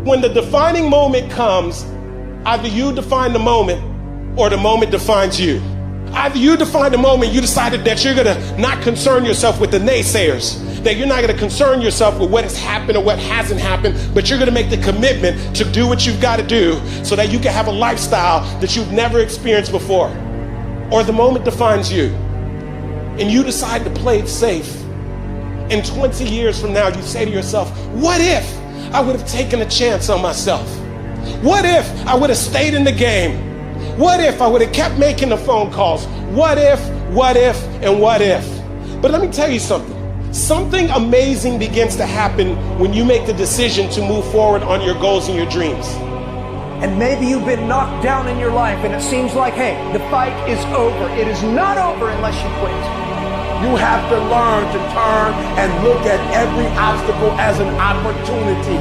When the defining moment comes, either you define the moment or the moment defines you. Either you define the moment, you decided that you're gonna not concern yourself with the naysayers, that you're not gonna concern yourself with what has happened or what hasn't happened, but you're gonna make the commitment to do what you've gotta do so that you can have a lifestyle that you've never experienced before. Or the moment defines you, and you decide to play it safe. And 20 years from now, you say to yourself, what if I would have taken a chance on myself? What if I would have stayed in the game? What if I would have kept making the phone calls? What if, and what if? But let me tell you something. Something amazing begins to happen when you make the decision to move forward on your goals and your dreams. And maybe you've been knocked down in your life and it seems like, hey, the fight is over. It is not over unless you quit. You have to learn to turn and look at every obstacle as an opportunity.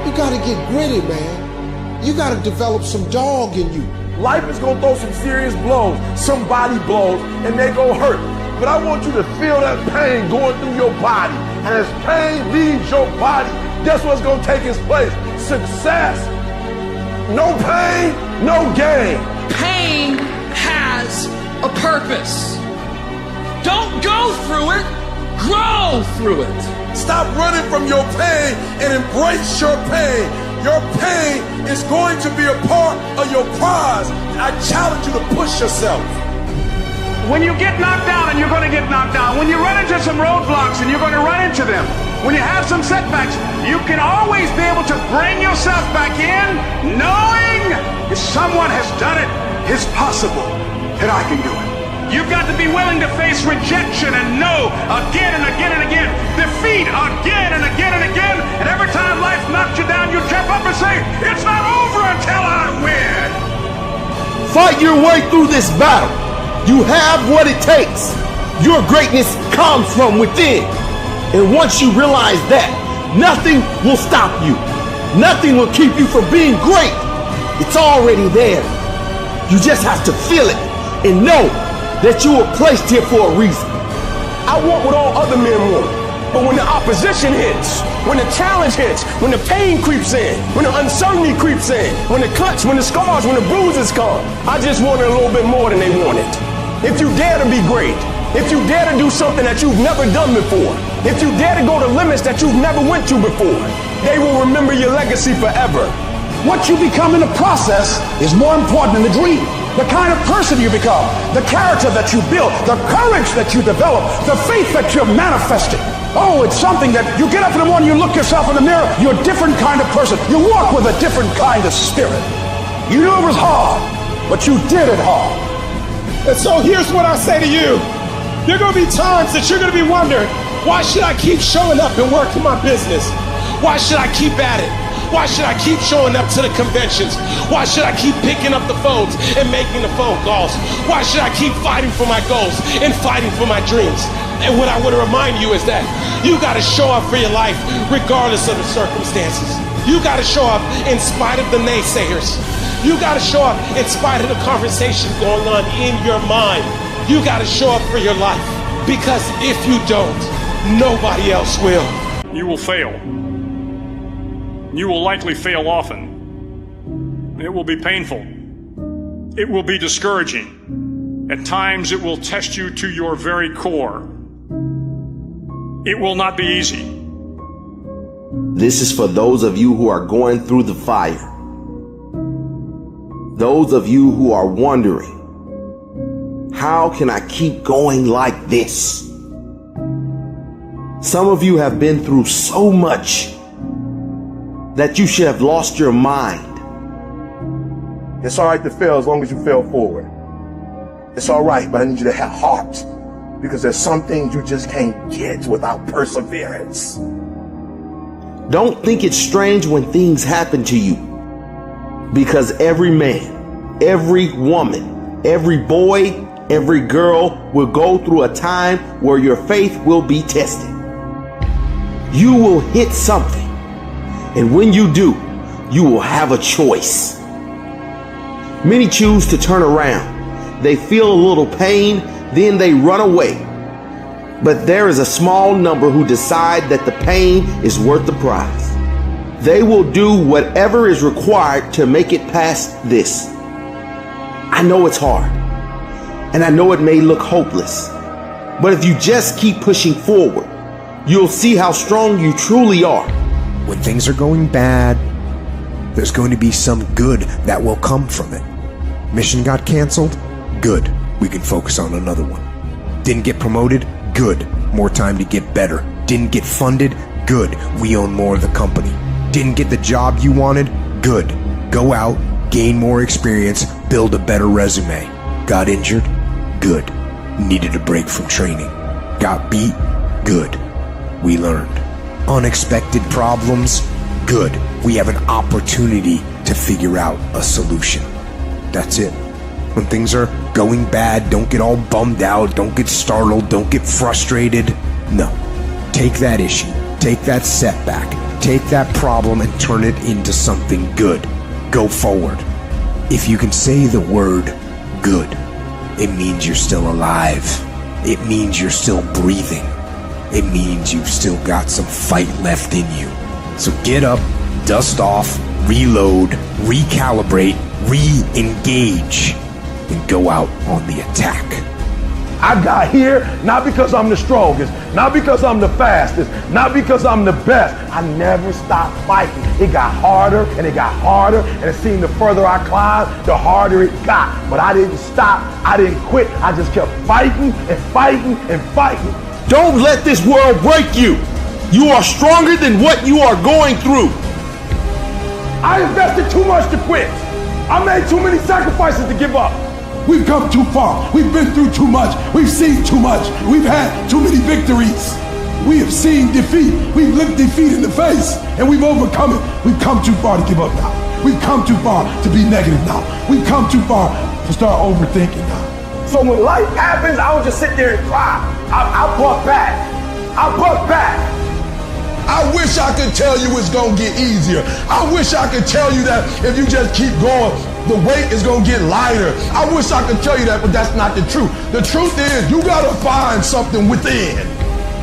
You gotta get gritty, man. You gotta develop some dog in you. Life is gonna throw some serious blows, some body blows, and they gonna hurt. But I want you to feel that pain going through your body. And as pain leaves your body, guess what's gonna take its place? Success. No pain, no gain. Pain has a purpose. Don't go through it, grow through it. Stop running from your pain and embrace your pain. Your pain is going to be a part of your prize. I challenge you to push yourself. When you get knocked down, and you're going to get knocked down, when you run into some roadblocks, and you're going to run into them, when you have some setbacks, you can always be able to bring yourself back in, knowing if someone has done it, it's possible that I can do it. You've got to be willing to face rejection and no again and again and again, defeat again and again and again, and every time life knocks you down, you jump up and say, it's not over until I win. Fight your way through this battle. You have what it takes. Your greatness comes from within. And once you realize that, nothing will stop you. Nothing will keep you from being great. It's already there. You just have to feel it and know that you were placed here for a reason. I want what all other men want. But when the opposition hits, when the challenge hits, when the pain creeps in, when the uncertainty creeps in, when the cuts, when the scars, when the bruises come, I just want it a little bit more than they want it. If you dare to be great, if you dare to do something that you've never done before, if you dare to go to limits that you've never went to before, they will remember your legacy forever. What you become in the process is more important than the dream. The kind of person you become, the character that you build, the courage that you develop, the faith that you're manifesting. Oh, it's something that you get up in the morning, you look yourself in the mirror, you're a different kind of person. You walk with a different kind of spirit. You knew it was hard, but you did it hard. And so here's what I say to you. There are gonna be times that you're gonna be wondering, why should I keep showing up and working my business? Why should I keep at it? Why should I keep showing up to the conventions? Why should I keep picking up the phones and making the phone calls? Why should I keep fighting for my goals and fighting for my dreams? And what I want to remind you is that you got to show up for your life regardless of the circumstances. You got to show up in spite of the naysayers. You got to show up in spite of the conversation going on in your mind. You got to show up for your life, because if you don't, nobody else will. You will fail. You will likely fail often. It will be painful. It will be discouraging. At times it will test you to your very core. It will not be easy. This is for those of you who are going through the fire. Those of you who are wondering, how can I keep going like this? Some of you have been through so much that you should have lost your mind. It's all right to fail as long as you fail forward. It's all right, but I need you to have heart, because there's some things you just can't get without perseverance. Don't think it's strange when things happen to you, because every man, every woman, every boy, every girl will go through a time where your faith will be tested. You will hit something. And when you do, you will have a choice. Many choose to turn around. They feel a little pain, then they run away. But there is a small number who decide that the pain is worth the prize. They will do whatever is required to make it past this. I know it's hard, and I know it may look hopeless, but if you just keep pushing forward, you'll see how strong you truly are. When things are going bad, there's going to be some good that will come from it. Mission got canceled? Good. We can focus on another one. Didn't get promoted? Good. More time to get better. Didn't get funded? Good. We own more of the company. Didn't get the job you wanted? Good. Go out, gain more experience, build a better resume. Got injured? Good. Needed a break from training. Got beat? Good. We learned. Unexpected problems? Good. We have an opportunity to figure out a solution. That's it. When things are going bad, don't get all bummed out, don't get startled, don't get frustrated. No. Take that issue, take that setback, take that problem and turn it into something good. Go forward. If you can say the word good, it means you're still alive. It means you're still breathing. It means you've still got some fight left in you. So get up, dust off, reload, recalibrate, re-engage, and go out on the attack. I got here not because I'm the strongest, not because I'm the fastest, not because I'm the best. I never stopped fighting. It got harder and it got harder, and it seemed the further I climbed, the harder it got. But I didn't stop. I didn't quit. I just kept fighting and fighting and fighting. Don't let this world break you. You are stronger than what you are going through. I invested too much to quit. I made too many sacrifices to give up. We've come too far. We've been through too much. We've seen too much. We've had too many victories. We have seen defeat. We've looked defeat in the face, and we've overcome it. We've come too far to give up now. We've come too far to be negative now. We've come too far to start overthinking now. So when life happens, I don't just sit there and cry. I buck back. I buck back. I wish I could tell you it's gonna get easier. I wish I could tell you that if you just keep going, the weight is gonna get lighter. I wish I could tell you that, but that's not the truth. The truth is, you gotta find something within.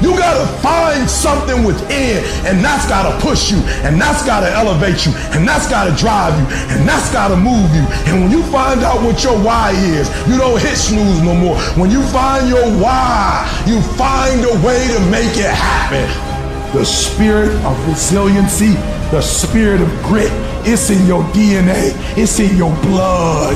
You gotta find something within, and that's gotta push you, and that's gotta elevate you, and that's gotta drive you, and that's gotta move you. And when you find out what your why is, you don't hit snooze no more. When you find your why, you find a way to make it happen. The spirit of resiliency, the spirit of grit, it's in your DNA, it's in your blood.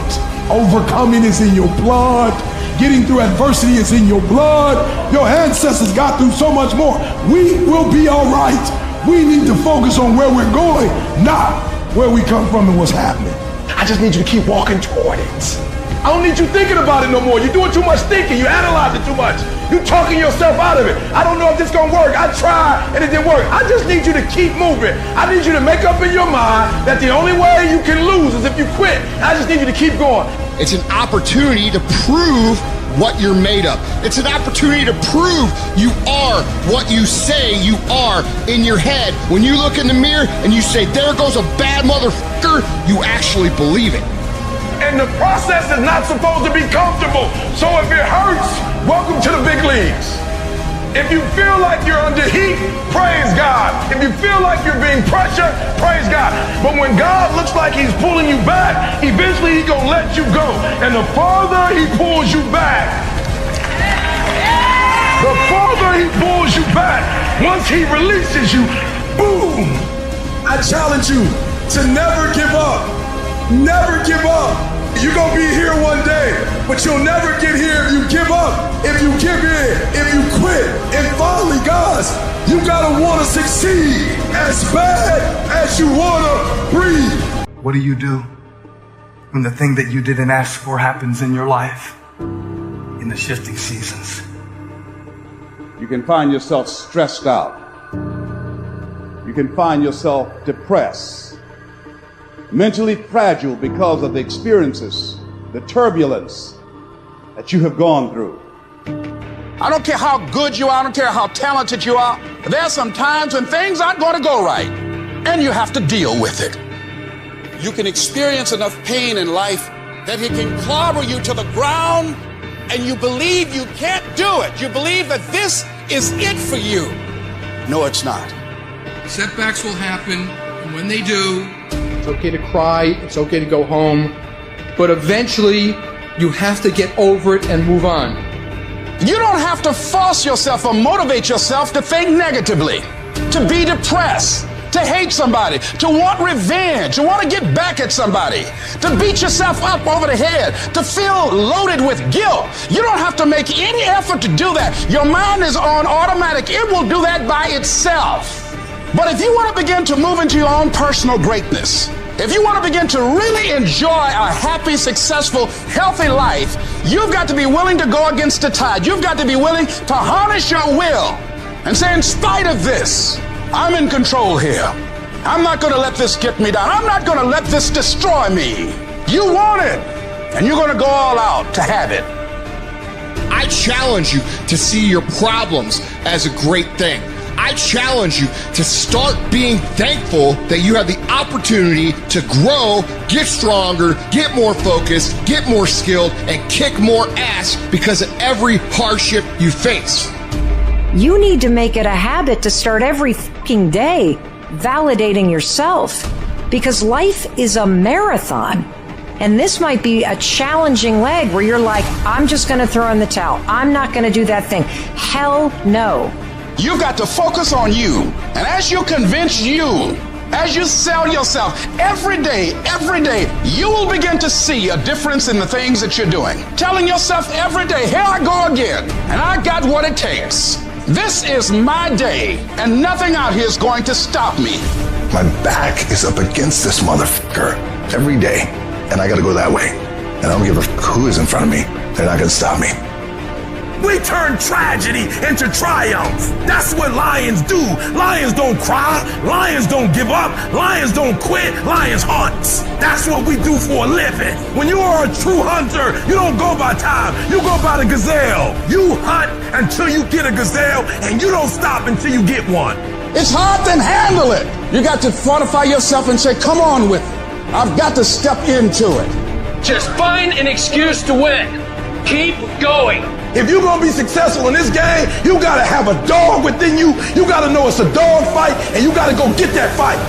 Overcoming is in your blood. Getting through adversity is in your blood. Your ancestors got through so much more. We will be all right. We need to focus on where we're going, not where we come from and what's happening. I just need you to keep walking toward it. I don't need you thinking about it no more. You're doing too much thinking. You analyze it too much. You're talking yourself out of it. I don't know if this gonna work. I tried and it didn't work. I just need you to keep moving. I need you to make up in your mind that the only way you can lose is if you quit. I just need you to keep going. It's an opportunity to prove what you're made of. It's an opportunity to prove you are what you say you are in your head. When you look in the mirror and you say, there goes a bad motherfucker, you actually believe it. And the process is not supposed to be comfortable. So if it hurts, welcome to the big leagues. If you feel like you're under heat, praise God. If you feel like you're being pressured, praise God. But when God looks like he's pulling you back, eventually he's gonna let you go. And the farther he pulls you back, the farther he pulls you back, once he releases you, boom. I challenge you to never give up. Never give up. You're gonna be here one day, but you'll never get here if you give up, if you give in, if you quit. And finally, guys, you gotta wanna succeed as bad as you wanna breathe. What do you do when the thing that you didn't ask for happens in your life in the shifting seasons? You can find yourself stressed out. You can find yourself depressed, mentally fragile because of the experiences, the turbulence that you have gone through. I don't care how good you are, I don't care how talented you are. There are some times when things aren't going to go right, and you have to deal with it. You can experience enough pain in life that it can clobber you to the ground, and you believe you can't do it. You believe that this is it for you. No, it's not. Setbacks will happen. And when they do, it's okay to cry, it's okay to go home, but eventually you have to get over it and move on. You don't have to force yourself or motivate yourself to think negatively, to be depressed, to hate somebody, to want revenge, to want to get back at somebody, to beat yourself up over the head, to feel loaded with guilt. You don't have to make any effort to do that. Your mind is on automatic. It will do that by itself. But if you want to begin to move into your own personal greatness, if you want to begin to really enjoy a happy, successful, healthy life, you've got to be willing to go against the tide. You've got to be willing to harness your will and say, in spite of this, I'm in control here. I'm not going to let this get me down. I'm not going to let this destroy me. You want it, and you're going to go all out to have it. I challenge you to see your problems as a great thing. I challenge you to start being thankful that you have the opportunity to grow, get stronger, get more focused, get more skilled, and kick more ass because of every hardship you face. You need to make it a habit to start every fucking day validating yourself, because life is a marathon. And this might be a challenging leg where you're like, I'm just going to throw in the towel. I'm not going to do that thing. Hell no. You've got to focus on you. And as you convince you, as you sell yourself every day, you will begin to see a difference in the things that you're doing. Telling yourself every day, here I go again, and I got what it takes. This is my day, and nothing out here is going to stop me. My back is up against this motherfucker every day, and I gotta go that way. And I don't give a who is in front of me. They're not gonna stop me. We turn tragedy into triumph. That's what lions do. Lions don't cry. Lions don't give up. Lions don't quit. Lions hunt. That's what we do for a living. When you are a true hunter, you don't go by time. You go by the gazelle. You hunt until you get a gazelle, and you don't stop until you get one. It's hard to handle it. You got to fortify yourself and say, come on with it. I've got to step into it. Just find an excuse to win. Keep going. If you're gonna be successful in this game, you gotta have a dog within you. You gotta know it's a dog fight, and you gotta go get that fight.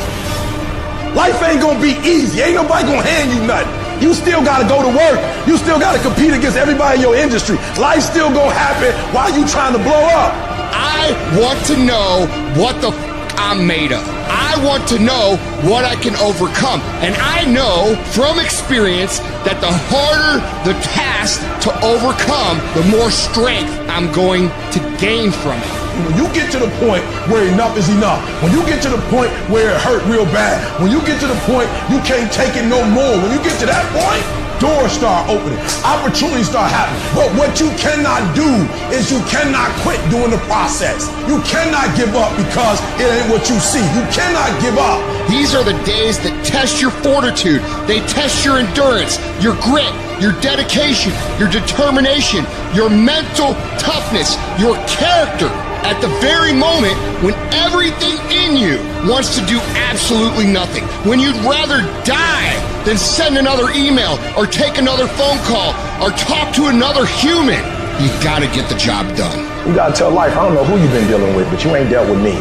Life ain't gonna be easy. Ain't nobody gonna hand you nothing. You still gotta go to work. You still gotta compete against everybody in your industry. Life's still gonna happen while you trying to blow up. I want to know what the I'm made of. I want to know what I can overcome. And I know from experience that the harder the task to overcome, the more strength I'm going to gain from it. When you get to the point where enough is enough, when you get to the point where it hurt real bad, when you get to the point you can't take it no more, when you get to that point, doors start opening, opportunities start happening. But what you cannot do is you cannot quit doing the process. You cannot give up because it ain't what you see. You cannot give up. These are the days that test your fortitude. They test your endurance, your grit, your dedication, your determination, your mental toughness, your character. At the very moment when everything in you wants to do absolutely nothing, when you'd rather die than send another email or take another phone call or talk to another human, you gotta get the job done. You gotta tell life, I don't know who you've been dealing with, but you ain't dealt with me.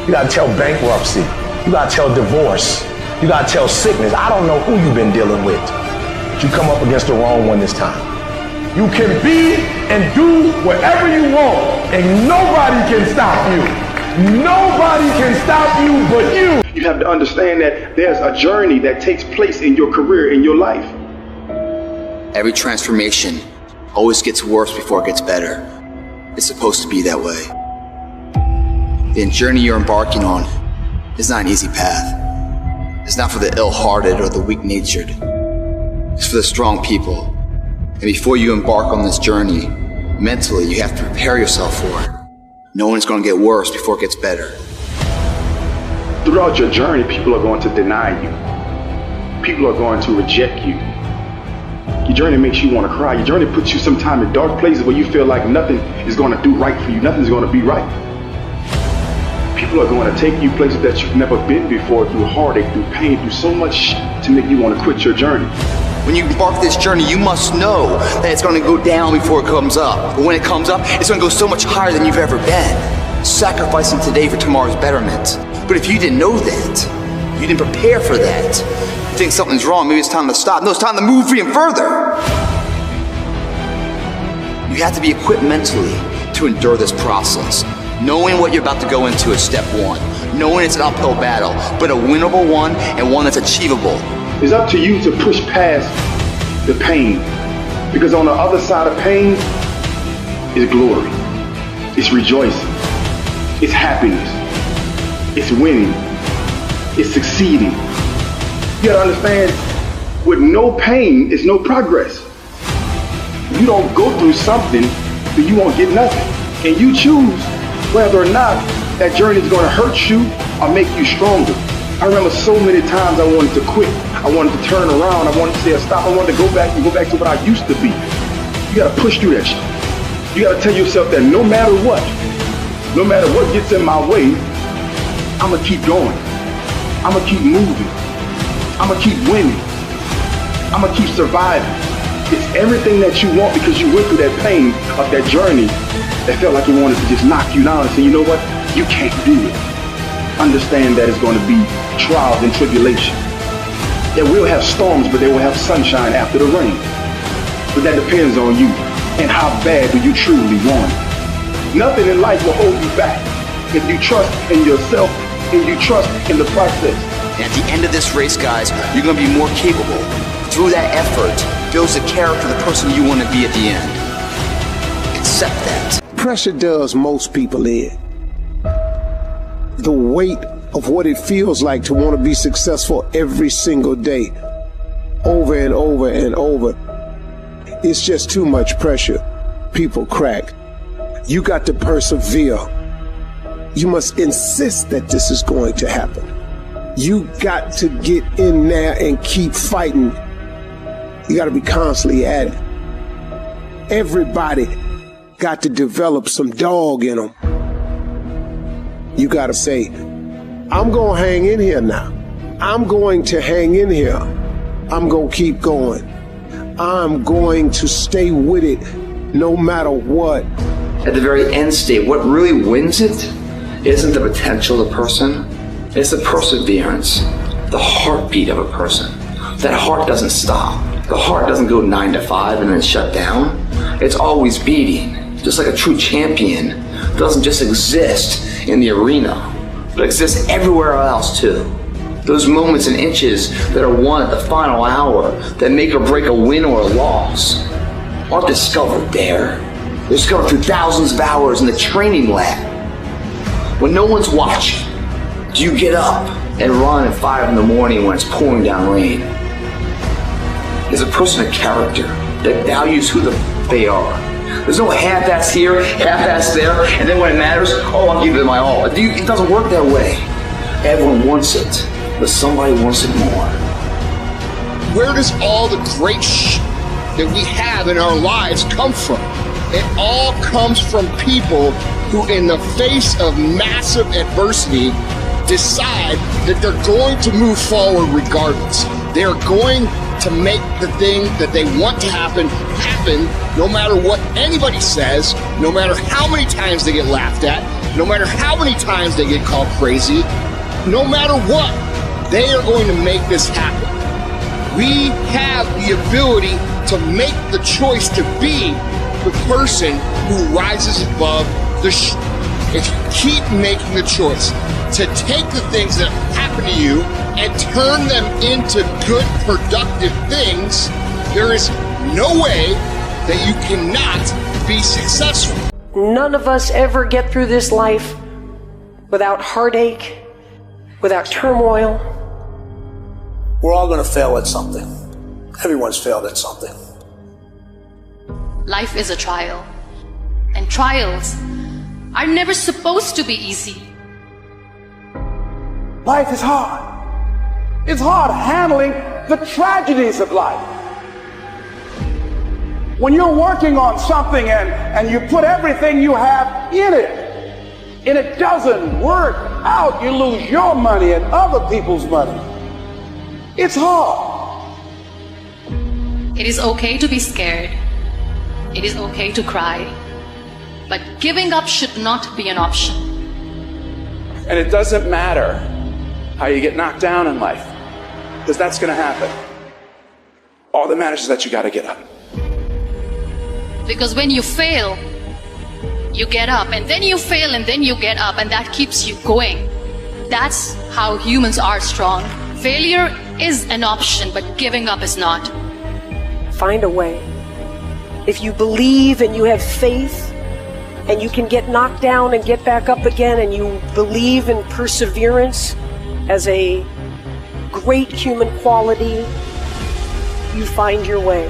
You gotta tell bankruptcy. You gotta tell divorce. You gotta tell sickness. I don't know who you've been dealing with, but you come up against the wrong one this time. You can be and do whatever you want, and nobody can stop you. Nobody can stop you but you. You have to understand that there's a journey that takes place in your career, in your life. Every transformation always gets worse before it gets better. It's supposed to be that way. The journey you're embarking on is not an easy path. It's not for the ill-hearted or the weak-natured. It's for the strong people. And before you embark on this journey, mentally, you have to prepare yourself for it. Knowing it's going to get worse before it gets better. Throughout your journey, people are going to deny you. People are going to reject you. Your journey makes you want to cry. Your journey puts you sometimes in dark places where you feel like nothing is going to do right for you. Nothing's going to be right. People are going to take you places that you've never been before, through heartache, through pain, through so much to make you want to quit your journey. When you embark this journey, you must know that it's going to go down before it comes up. But when it comes up, it's going to go so much higher than you've ever been. Sacrificing today for tomorrow's betterment. But if you didn't know that, You didn't prepare for that. You think something's wrong, maybe it's time to stop. No, it's time to move even further. You have to be equipped mentally to endure this process. Knowing what you're about to go into is step one. Knowing it's an uphill battle, but a winnable one and one that's achievable. It's up to you to push past the pain. Because on the other side of pain is glory. It's rejoicing. It's happiness. It's winning. It's succeeding. You gotta understand, with no pain is no progress. You don't go through something, then you won't get nothing. And you choose whether or not that journey is going to hurt you or make you stronger. I remember so many times I wanted to quit. I wanted to turn around. I wanted to say stop. I wanted to go back to what I used to be. You got to push through that shit. You got to tell yourself that no matter what gets in my way, I'm going to keep going. I'm going to keep moving. I'm going to keep winning. I'm going to keep surviving. It's everything that you want because you went through that pain of that journey that felt like it wanted to just knock you down and say, you know what? You can't do it. Understand that it's going to be trials and tribulation. It will have storms, but they will have sunshine after the rain. But that depends on you and how bad do you truly want it. Nothing in life will hold you back if you trust in yourself and you trust in the process. And at the end of this race, guys, you're going to be more capable. Through that effort, builds the character of the person you want to be at the end. Accept that. Pressure does most people in. The weight of what it feels like to want to be successful every single day, over and over and over. It's just too much pressure. People crack. You got to persevere. You must insist that this is going to happen. You got to get in there and keep fighting. You got to be constantly at it. Everybody got to develop some dog in them. You got to say, I'm going to hang in here now. I'm going to hang in here. I'm going to keep going. I'm going to stay with it no matter what. At the very end state, what really wins it isn't the potential of the person, it's the perseverance, the heartbeat of a person. That heart doesn't stop. The heart doesn't go 9 to 5 and then shut down. It's always beating. Just like a true champion doesn't just exist in the arena, but exists everywhere else too. Those moments and inches that are won at the final hour that make or break a win or a loss aren't discovered there. They're discovered through thousands of hours in the training lab. When no one's watching, do you get up and run at 5 in the morning when it's pouring down rain? Is a person a character that values who they are? There's no half-ass here, half-ass there, and then when it matters, oh, I'll give it my all. It doesn't work that way. Everyone wants it, but somebody wants it more. Where does all the great that we have in our lives come from? It all comes from people who, in the face of massive adversity, decide that they're going to move forward regardless. They're going to make the thing that they want to happen no matter what anybody says, no matter how many times they get laughed at, no matter how many times they get called crazy, no matter what, they are going to make this happen. We have the ability to make the choice to be the person who rises above the if you keep making the choice to take the things that happen to you and turn them into good, productive things, there is no way that you cannot be successful. None of us ever get through this life without heartache, without turmoil. We're all going to fail at something. Everyone's failed at something. Life is a trial, and trials are never supposed to be easy. Life is hard. It's hard handling the tragedies of life. When you're working on something and you put everything you have in it, and it doesn't work out, you lose your money and other people's money. It's hard. It is okay to be scared. It is okay to cry. But giving up should not be an option. And it doesn't matter how you get knocked down in life, because that's going to happen. All that matters is that you got to get up. Because when you fail, you get up, and then you fail, and then you get up, and that keeps you going. That's how humans are strong. Failure is an option, but giving up is not. Find a way. If you believe and you have faith, and you can get knocked down and get back up again, and you believe in perseverance as a great human quality, you find your way.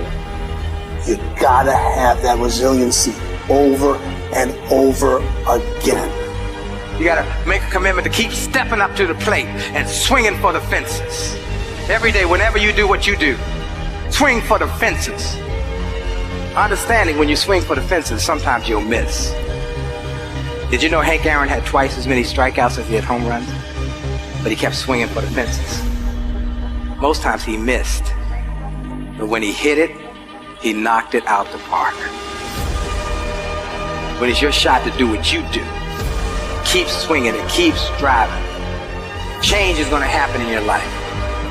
You gotta have that resiliency over and over again. You gotta make a commitment to keep stepping up to the plate and swinging for the fences. Every day, whenever you do what you do, swing for the fences. Understanding when you swing for the fences, sometimes you'll miss. Did you know Hank Aaron had twice as many strikeouts as he had home runs? But he kept swinging for the fences. Most times he missed. But when he hit it, he knocked it out the park. When it's your shot to do what you do, keep swinging and keep striving. Change is going to happen in your life.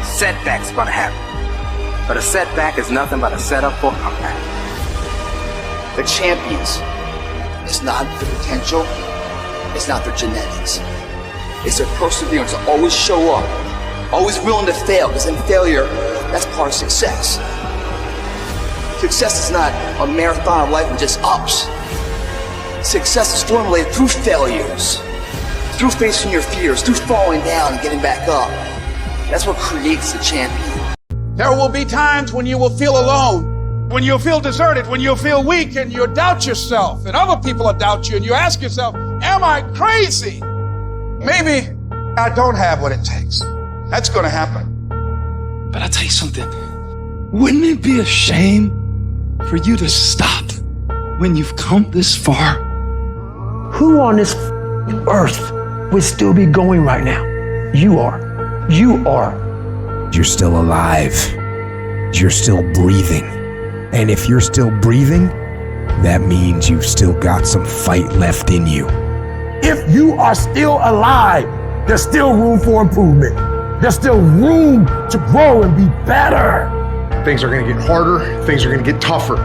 Setbacks are going to happen. But a setback is nothing but a setup for a comeback. The champions, it's not their potential, it's not their genetics. It's their perseverance to always show up, always willing to fail, because in failure, that's part of success. Success is not a marathon of life with just ups. Success is formulated through failures, through facing your fears, through falling down and getting back up. That's what creates the champion. There will be times when you will feel alone, when you'll feel deserted, when you'll feel weak, and you'll doubt yourself, and other people will doubt you, and you ask yourself, am I crazy? Maybe I don't have what it takes. That's going to happen. But I'll tell you something. Wouldn't it be a shame for you to stop when you've come this far? Who on this earth would still be going right now? You are. You are. You're still alive. You're still breathing. And if you're still breathing, that means you've still got some fight left in you. If you are still alive, there's still room for improvement. There's still room to grow and be better. Things are going to get harder. Things are going to get tougher.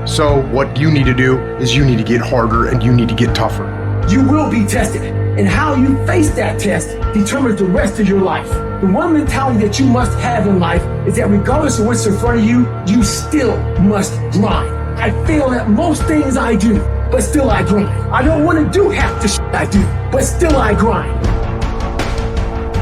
So what you need to do is you need to get harder and you need to get tougher. You will be tested, and how you face that test determines the rest of your life. The one mentality that you must have in life is that regardless of what's in front of you, you still must grind. I fail at most things I do, but still I grind. I don't want to do half the shit I do, but still I grind.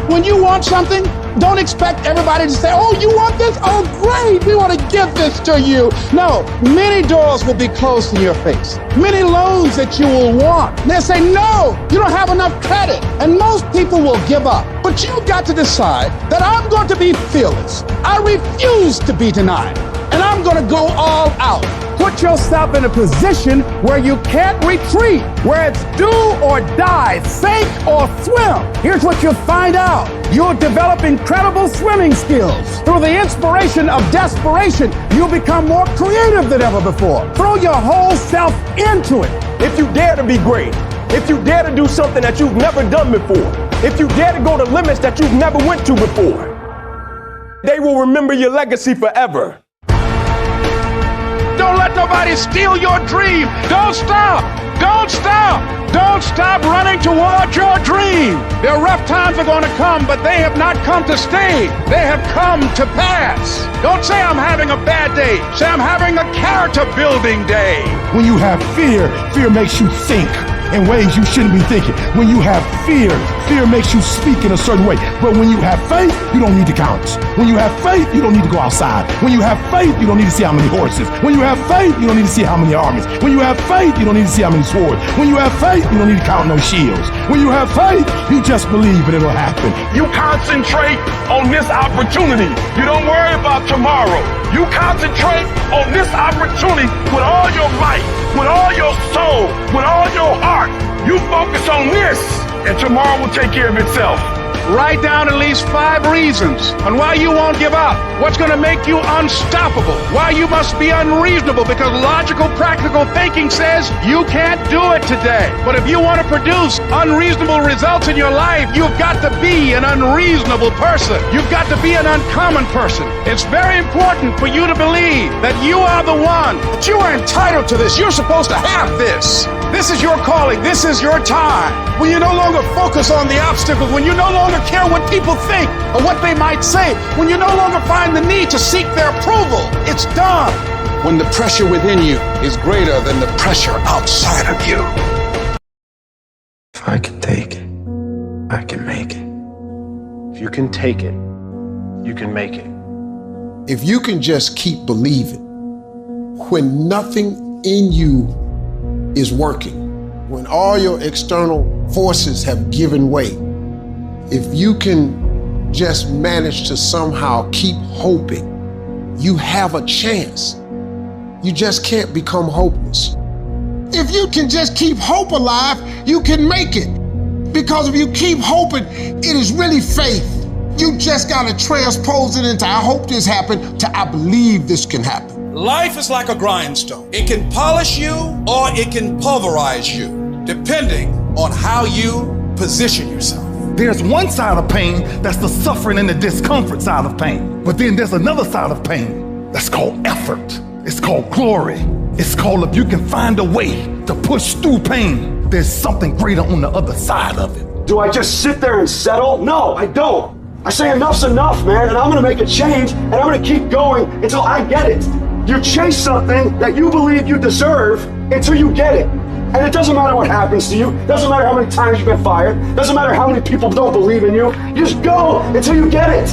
When you want something, don't expect everybody to say, oh, you want this? Oh, great, we want to give this to you. No, many doors will be closed in your face. Many loans that you will want. They'll say, no, you don't have enough credit. And most people will give up. But you've got to decide that I'm going to be fearless. I refuse to be denied. And I'm going to go all out. Put yourself in a position where you can't retreat, where it's do or die, sink or swim. Here's what you'll find out. You'll develop incredible swimming skills. Through the inspiration of desperation, you'll become more creative than ever before. Throw your whole self into it. If you dare to be great, if you dare to do something that you've never done before, if you dare to go to limits that you've never went to before, they will remember your legacy forever. Don't let nobody steal your dream. Don't stop. Don't stop. Don't stop running towards your dream. Their rough times are going to come, but they have not come to stay. They have come to pass. Don't say I'm having a bad day. Say I'm having a character building day. When you have fear, fear makes you think in ways you shouldn't be thinking. When you have fear, fear makes you speak in a certain way. But when you have faith, you don't need to count. When you have faith, you don't need to go outside. When you have faith, you don't need to see how many horses. When you have faith, you don't need to see how many armies. When you have faith, you don't need to see how many swords. When you have faith, you don't need to count no shields. When you have faith, you just believe and it'll happen. You concentrate on this opportunity. You don't worry about tomorrow. You concentrate on this opportunity with all your might, with all your soul, with all your heart. You focus on this, and tomorrow will take care of itself. Write down at least 5 reasons on why you won't give up. What's going to make you unstoppable? Why you must be unreasonable, because logical, practical thinking says you can't do it today. But if you want to produce unreasonable results in your life, you've got to be an unreasonable person. You've got to be an uncommon person. It's very important for you to believe that you are the one. That you are entitled to this. You're supposed to have this. This is your calling. This is your time. When you no longer focus on the obstacles, when you no longer care what people think or what they might say, when you no longer find the need to seek their approval, it's done. When the pressure within you is greater than the pressure outside of you. If I can take it, I can make it. If you can take it, you can make it. If you can just keep believing, when nothing in you is working, when all your external forces have given way, if you can just manage to somehow keep hoping, you have a chance. You just can't become hopeless. If you can just keep hope alive, you can make it. Because if you keep hoping, it is really faith. You just gotta transpose it into I hope this happened to I believe this can happen. Life is like a grindstone. It can polish you or it can pulverize you, depending on how you position yourself. There's one side of pain that's the suffering and the discomfort side of pain. But then there's another side of pain that's called effort. It's called glory. It's called if you can find a way to push through pain, there's something greater on the other side of it. Do I just sit there and settle? No, I don't. I say enough's enough, man, and I'm gonna make a change, and I'm gonna keep going until I get it. You chase something that you believe you deserve until you get it. And it doesn't matter what happens to you, doesn't matter how many times you've been fired, doesn't matter how many people don't believe in you, you just go until you get it.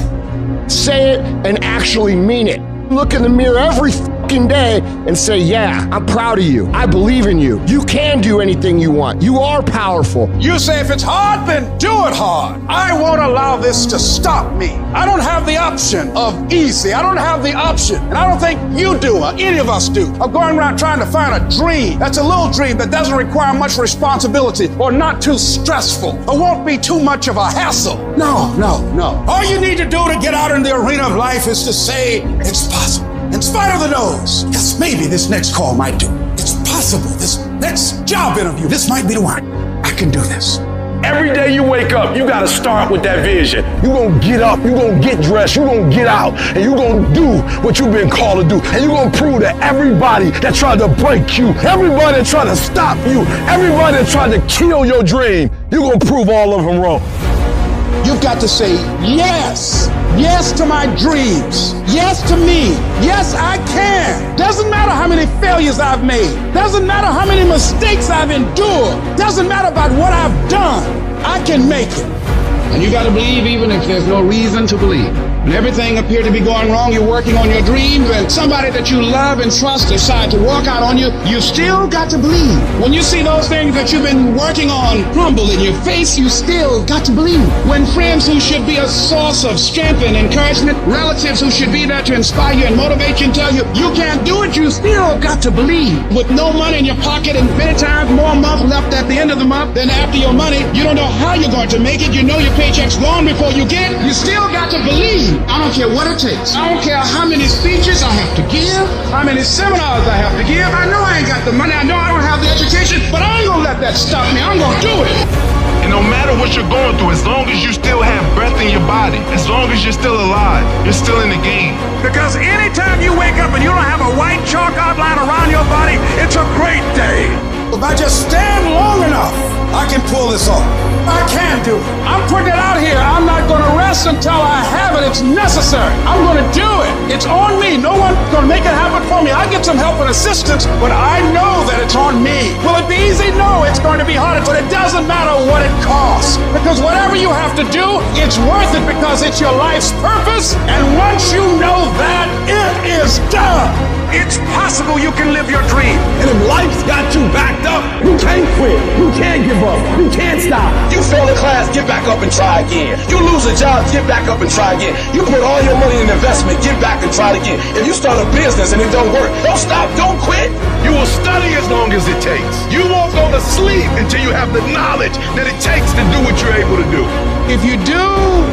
Say it and actually mean it. Look in the mirror every fucking day and say, yeah, I'm proud of you. I believe in you. You can do anything you want. You are powerful. You say if it's hard, then do it hard. I won't allow this to stop me. I don't have the option of easy. I don't have the option, and I don't think you do, or any of us do, of going around trying to find a dream that's a little dream that doesn't require much responsibility or not too stressful or won't be too much of a hassle. No, no, no. All you need to do to get out in the arena of life is to say it's possible. In spite of the no's, yes, maybe this next call might do. It's possible. This next job interview, this might be the one. I can do this. Every day you wake up, you gotta start with that vision. You gonna get up, you gonna get dressed, you gonna get out, and you gonna do what you've been called to do. And you gonna prove that everybody that tried to break you, everybody that tried to stop you, everybody that tried to kill your dream, you gonna prove all of them wrong. You've got to say yes. Yes to my dreams. Yes to me. Yes, I can. Doesn't matter how many failures I've made. Doesn't matter how many mistakes I've endured. Doesn't matter about what I've done. I can make it. And you got to believe even if there's no reason to believe. When everything appears to be going wrong, you're working on your dreams, and somebody that you love and trust decide to walk out on you, you still got to believe. When you see those things that you've been working on crumble in your face, you still got to believe. When friends who should be a source of strength and encouragement, relatives who should be there to inspire you and motivate you and tell you you can't do it, you still got to believe. With no money in your pocket and many times more month left at the end of the month than after your money, you don't know how you're going to make it. You know your paycheck's gone before you get it. You still got to believe. I don't care what it takes. I don't care how many speeches I have to give, how many seminars I have to give. I know I ain't got the money. I know I don't have the education, but I ain't gonna let that stop me. I'm gonna do it. And no matter what you're going through, as long as you still have breath in your body, as long as you're still alive, you're still in the game. Because anytime you wake up and you don't have a white chalk outline around your body, it's a great day. If I just stand long enough, I can pull this off. I can do it. I'm putting it out here. I'm not going to rest until I have it. It's necessary. I'm going to do it. It's on me. No one's going to make it happen for me. I get some help and assistance, but I know that it's on me. Will it be easy? No, it's going to be hard, but it doesn't matter what it costs. Because whatever you have to do, it's worth it because it's your life's purpose. And once you know that, it is done. It's possible you can live your dream. And if life's got you backed up, you can't quit. You can't give up. You can't stop. You fail in class, get back up and try again. You lose a job, get back up and try again. You put all your money in investment, get back and try it again. If you start a business and it don't work, don't stop, don't quit. You will study as long as it takes. You won't go to sleep until you have the knowledge that it takes to do what you're able to do. If you do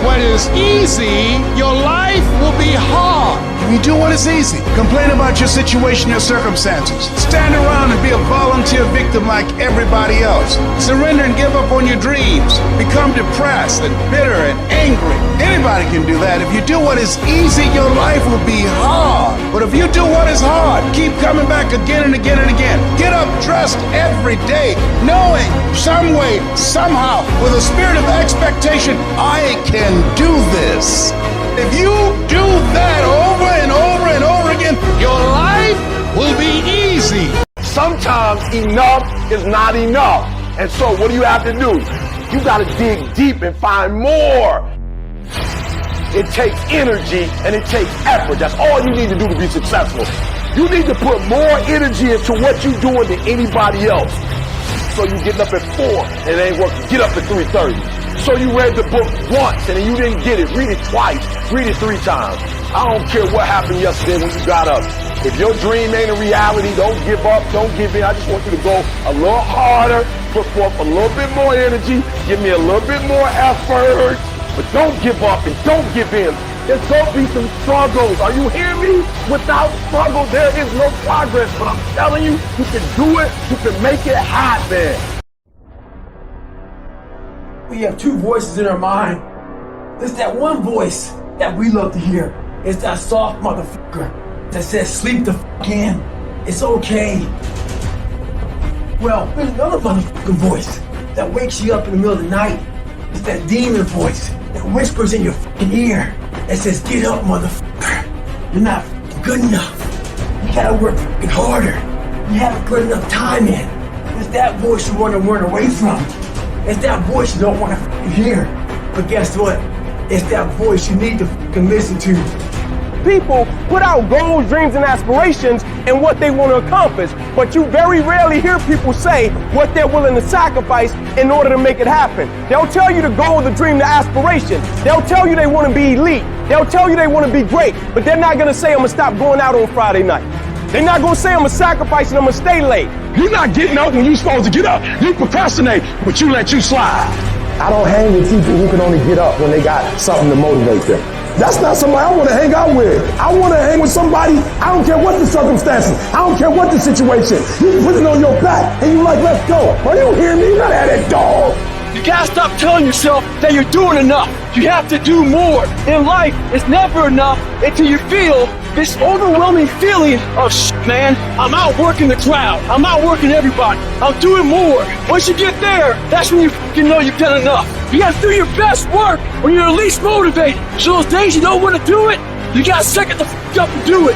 what is easy, your life will be hard. If you do what is easy, complain about your situation, your circumstances. Stand around and be a volunteer victim like everybody else. Surrender and give up on your dreams. Become depressed and bitter and angry. Anybody can do that. If you do what is easy, your life will be hard. But if you do what is hard, keep coming back again and again and again. Get up dressed every day, knowing some way, somehow, with a spirit of expectation, I can do this. If you do that over and over and over again, your life will be easy. Sometimes enough is not enough. And so what do you have to do? You got to dig deep and find more. It takes energy and it takes effort. That's all you need to do to be successful. You need to put more energy into what you're doing than anybody else. So you getting up at 4 and it ain't working. Get up at 3:30. So you read the book once and you didn't get it. Read it twice. Read it 3 times. I don't care what happened yesterday when you got up. If your dream ain't a reality, don't give up. Don't give in. I just want you to go a little harder. Put forth a little bit more energy. Give me a little bit more effort. But don't give up and don't give in. There's going to be some struggles. Are you hearing me? Without struggle, there is no progress. But I'm telling you, you can do it. You can make it happen. We have 2 voices in our mind. There's that one voice that we love to hear. It's that soft motherfucker that says, sleep the fuck in. It's okay. Well, there's another motherfucking voice that wakes you up in the middle of the night. It's that demon voice that whispers in your fucking ear that says, get up, motherfucker. You're not good enough. You gotta work fucking harder. You haven't put enough time in. It's that voice you want to run away from. It's that voice you don't want to fucking hear. But guess what? It's that voice you need to fucking listen to. People put out goals, dreams, and aspirations and what they want to accomplish. But you very rarely hear people say what they're willing to sacrifice in order to make it happen. They'll tell you the goal, the dream, the aspiration. They'll tell you they want to be elite. They'll tell you they want to be great. But they're not going to say, I'm going to stop going out on Friday night. They're not going to say, I'm going to sacrifice and I'm going to stay late. You're not getting up when you're supposed to get up. You procrastinate, but you let you slide. I don't hang with people who can only get up when they got something to motivate them. That's not somebody I want to hang out with. I want to hang with somebody, I don't care what the circumstances. I don't care what the situation. You put it on your back and you like, let's go. Are you hearing me? You gotta have that dog. You gotta stop telling yourself that you're doing enough. You have to do more. In life, it's never enough until you feel this overwhelming feeling of man, I'm outworking the crowd. I'm outworking everybody. I'm doing more. Once you get there, that's when you know you've done enough. You gotta do your best work when you're least motivated. So those days you don't want to do it, you gotta suck it the up and do it.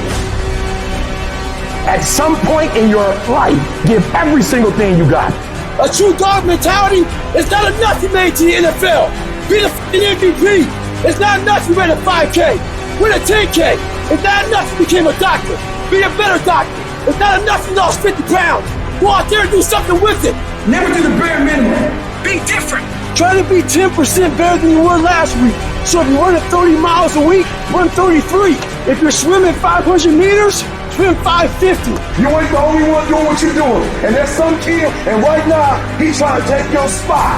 At some point in your life, give every single thing you got. A true dog mentality is not enough you made to the NFL. Be the MVP. It's not enough you ran a 5K. Win a 10K. It's not enough you became a doctor. Be a better doctor. It's not enough you lost 50 pounds. Go out there and do something with it. Never do the bare minimum. Be different. Try to be 10% better than you were last week. So if you're running 30 miles a week, run 33. If you're swimming 500 meters, swim 550. You ain't the only one doing what you're doing. And there's some kid, and right now, he's trying to take your spot.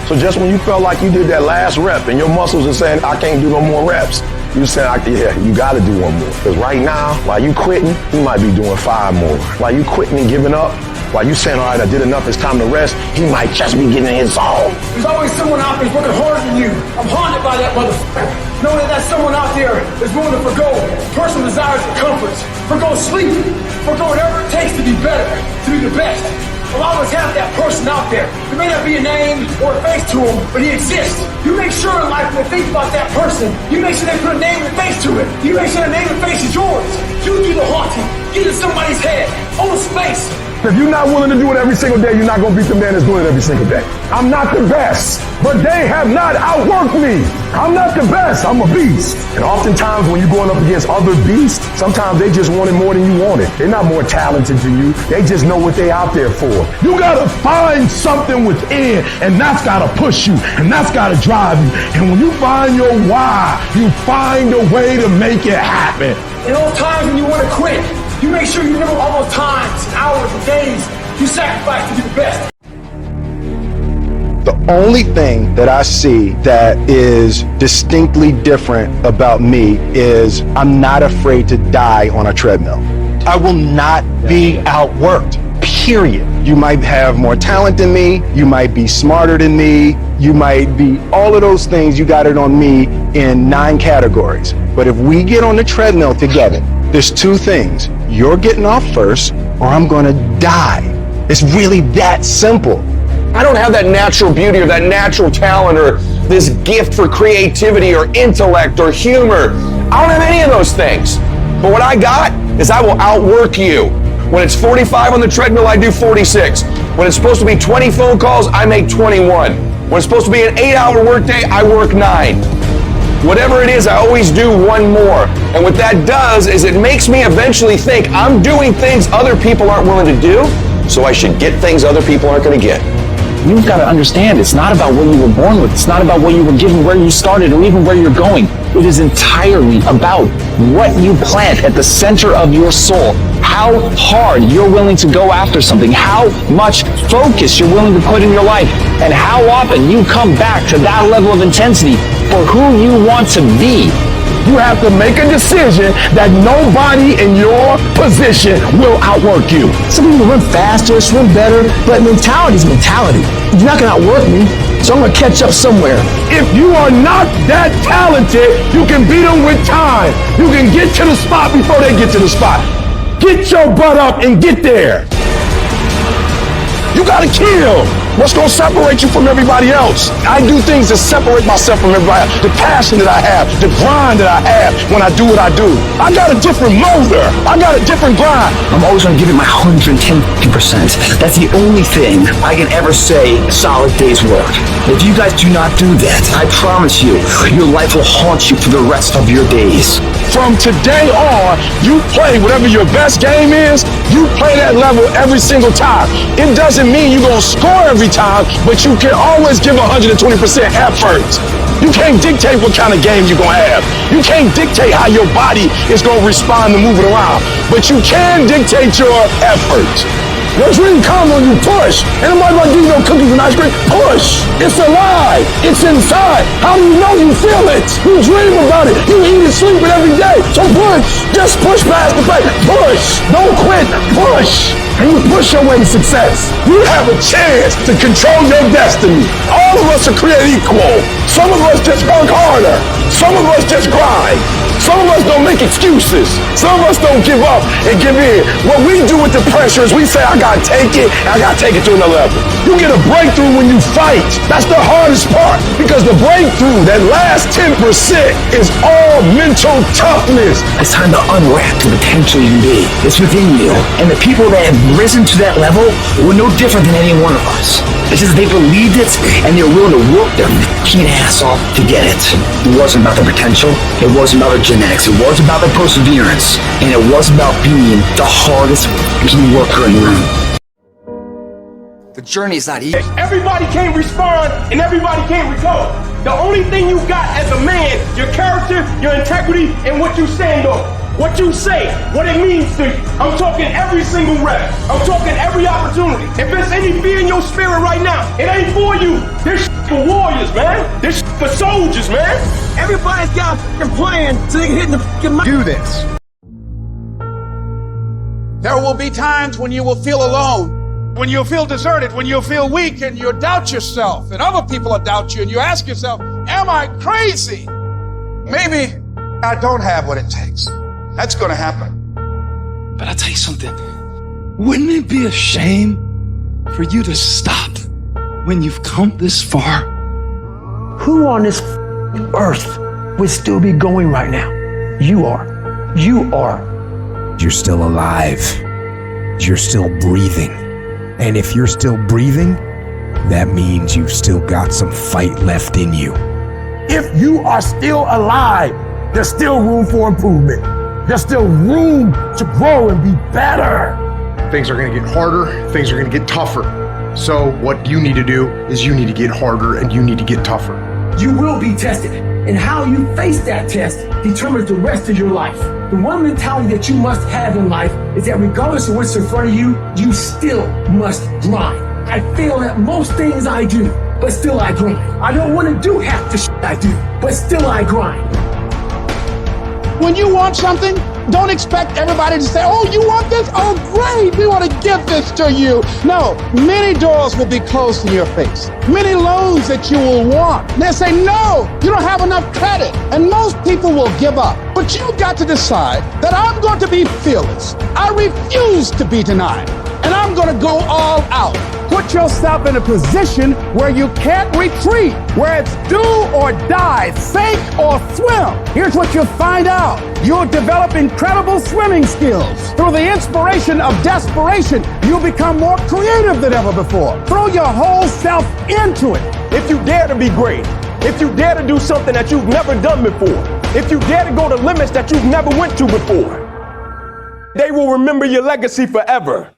So just when you felt like you did that last rep and your muscles are saying, I can't do no more reps, you saying, yeah, you got to do one more. Because right now, while you quitting, you might be doing 5 more. While you quitting and giving up, while you saying, all right, I did enough, it's time to rest, he might just be getting in his zone. There's always someone out there working harder than you. I'm haunted by that motherfucker. Knowing that someone out there is willing to forgo personal desires and comforts, forgo sleep, forgo whatever it takes to be better, to be the best. We'll always have that person out there. There may not be a name or a face to him, but he exists. You make sure in life when they think about that person, you make sure they put a name and face to it. You make sure the name and face is yours. You do the haunting. Get in somebody's head. Own space. If you're not willing to do it every single day, you're not going to beat the man that's doing it every single day. I'm not the best, but they have not outworked me. I'm not the best. I'm a beast. And oftentimes when you're going up against other beasts, sometimes they just want it more than you want it. They're not more talented than you. They just know what they're out there for. You got to find something within, and that's got to push you, and that's got to drive you. And when you find your why, you find a way to make it happen. In all times when you want to quit, you make sure you remember all those times, hours, and days you sacrificed to be the best. The only thing that I see that is distinctly different about me is I'm not afraid to die on a treadmill. I will not be outworked, period. You might have more talent than me, you might be smarter than me, you might be all of those things, you got it on me in 9 categories. But if we get on the treadmill together, there's 2 things. You're getting off first, or I'm gonna die. It's really that simple. I don't have that natural beauty or that natural talent or this gift for creativity or intellect or humor. I don't have any of those things. But what I got is I will outwork you. When it's 45 on the treadmill, I do 46. When it's supposed to be 20 phone calls, I make 21. When it's supposed to be an 8-hour workday, I work 9. Whatever it is, I always do 1 more. And what that does is it makes me eventually think I'm doing things other people aren't willing to do, so I should get things other people aren't going to get. You've got to understand, it's not about what you were born with. It's not about what you were given, where you started, or even where you're going. It is entirely about what you plant at the center of your soul. How hard you're willing to go after something. How much focus you're willing to put in your life. And how often you come back to that level of intensity for who you want to be. You have to make a decision that nobody in your position will outwork you. Some people run faster, swim better, but mentality is mentality. You're not going to outwork me, so I'm going to catch up somewhere. If you are not that talented, you can beat them with time. You can get to the spot before they get to the spot. Get your butt up and get there. You gotta kill. What's gonna separate you from everybody else? I do things to separate myself from everybody else. The passion that I have, the grind that I have when I do what I do. I got a different motor. I got a different grind. I'm always gonna give it my 110%. That's the only thing I can ever say a solid day's work. If you guys do not do that, I promise you, your life will haunt you for the rest of your days. From today on, you play whatever your best game is, you play that level every single time. It doesn't mean you're gonna score every time, but you can always give 120% effort. You can't dictate what kind of game you're gonna have. You can't dictate how your body is gonna respond to moving around, but you can dictate your effort. Your dream comes when you push. And nobody gonna give you no cookies and ice cream. Push. It's alive. It's inside. How do you know you feel it? You dream about it. You eat and sleep it every day. So push. Just push past the pain. Push. Don't quit. Push. And you push your way to success. You have a chance to control your destiny. All of us are created equal. Some of us just work harder. Some of us just grind. Some of us don't make excuses. Some of us don't give up and give in. What we do with the pressure is we say, I gotta take it, and I gotta take it to another level. You get a breakthrough when you fight. That's the hardest part, because the breakthrough, that last 10%, is all mental toughness. It's time to unwrap the potential you can be. It's within you. And the people that have risen to that level were no different than any one of us. It's just they believed it, and they're willing to work their fucking ass off to get it. It wasn't about the potential. It wasn't about the genetics. It was about the perseverance. And it was about being the hardest worker in the room. The journey is not easy. Everybody can't respond and everybody can't recover. The only thing you got as a man, your character, your integrity, and what you stand on. What you say, what it means to you. I'm talking every single rep. I'm talking every opportunity. If there's any fear in your spirit right now, it ain't for you. This for warriors, man. This for soldiers, man. Everybody's got a plan so they can hit the fucking do this. There will be times when you will feel alone, when you'll feel deserted, when you'll feel weak and you'll doubt yourself and other people will doubt you and you ask yourself, am I crazy? Maybe I don't have what it takes. That's going to happen. But I'll tell you something. Wouldn't it be a shame for you to stop when you've come this far? Who on this earth would still be going right now? You are. You are. You're still alive. You're still breathing. And if you're still breathing, that means you've still got some fight left in you. If you are still alive, there's still room for improvement. There's still room to grow and be better. Things are gonna get harder, things are gonna get tougher. So what you need to do is you need to get harder and you need to get tougher. You will be tested, and how you face that test determines the rest of your life. The one mentality that you must have in life is that regardless of what's in front of you, you still must grind. I fail at most things I do, but still I grind. I don't want to do half the shit I do, but still I grind. When you want something, don't expect everybody to say, oh, you want this? Oh, great, we want to give this to you. No, many doors will be closed in your face. Many loans that you will want. They'll say, no, you don't have enough credit. And most people will give up. But you've got to decide that I'm going to be fearless. I refuse to be denied. And I'm going to go all out. Put yourself in a position where you can't retreat, where it's do or die, sink or swim. Here's what you'll find out. You'll develop incredible swimming skills. Through the inspiration of desperation, you'll become more creative than ever before. Throw your whole self into it. If you dare to be great, if you dare to do something that you've never done before, if you dare to go to limits that you've never went to before, they will remember your legacy forever.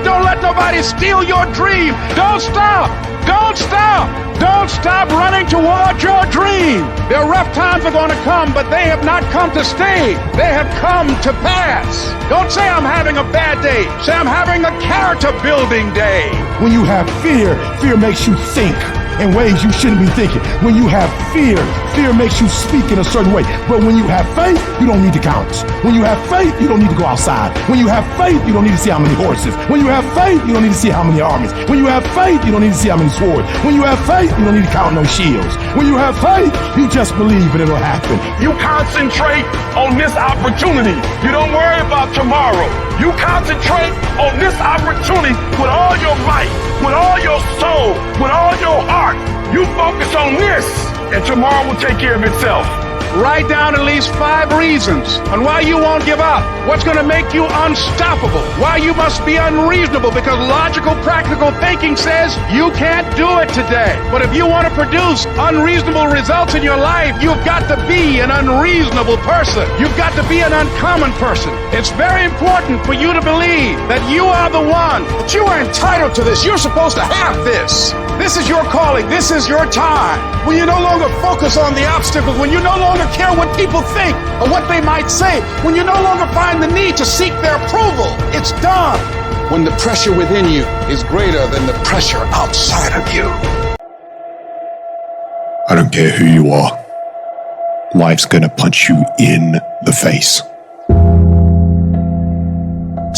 Don't let nobody steal your dream. Don't stop. Don't stop. Don't stop running towards your dream. Their rough times are going to come, but they have not come to stay. They have come to pass. Don't say I'm having a bad day. Say I'm having a character building day. When you have fear, fear makes you think in ways you shouldn't be thinking. When you have fear, fear makes you speak in a certain way. But when you have faith, you don't need to count. When you have faith, you don't need to go outside. When you have faith, you don't need to see how many horses. When you have faith, you don't need to see how many armies. When you have faith, you don't need to see how many swords. When you have faith, you don't need to count no shields. When you have faith, you just believe and it'll happen. You concentrate on this opportunity. You don't worry about tomorrow. You concentrate on this opportunity with all your might, with all your soul, with all your heart. You focus on this, and tomorrow will take care of itself. Write down at least 5 reasons on why you won't give up. What's going to make you unstoppable? Why you must be unreasonable, because logical, practical thinking says you can't do it today. But if you want to produce unreasonable results in your life, you've got to be an unreasonable person. You've got to be an uncommon person. It's very important for you to believe that you are the one, that you are entitled to this. You're supposed to have this. This is your calling. This is your time. When you no longer focus on the obstacles, when you no longer care what people think or what they might say, when you no longer find the need to seek their approval, it's done. When the pressure within you is greater than the pressure outside of you. I don't care who you are. Life's gonna punch you in the face.